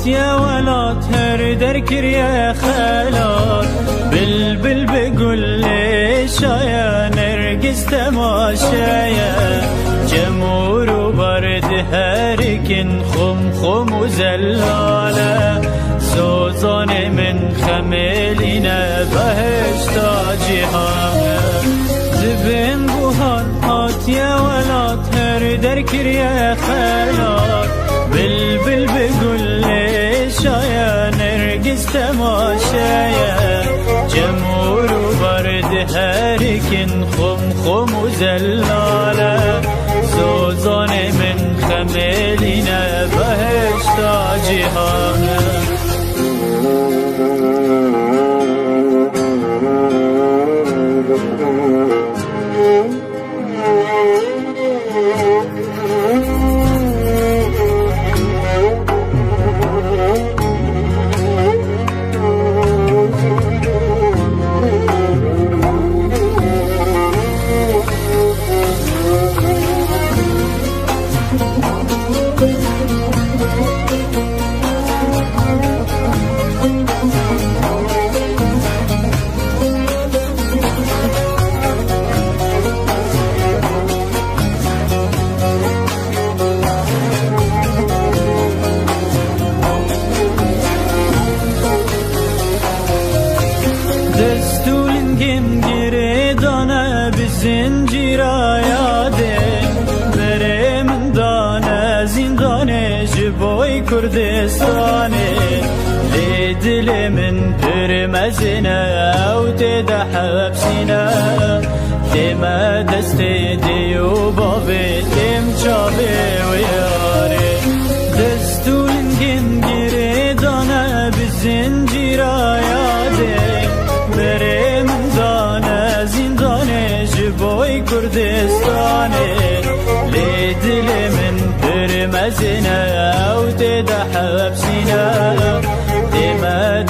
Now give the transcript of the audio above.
يا ولد هردر كريا خالات بلبل بقول لي شايا نرقص تماشايا جمهور وبرد هاركن خم وزلالة سوزان من خميلنا بهشتا جهانا زبين بوهر هات يا ولد هردر كريا خالات بلبل بقول لي شايا نرقص تماشايا جمهور وبرد هاركن خم وزلالة سوزان من خميلنا بهشتا جهانا دستولن گم گیره دانه بزنجیر آیاده بره من دانه زندانه جبای کردستانه لی دل من پرمزنه او تده حبسینه تیمه دسته دیو بابه تیم چابه و یاره دستولن گم گیره دانه بزنجیر آیاده بره من دانه زندانه جبای کردستانه لی دل من پرمزنه او تده حبسینه تیمه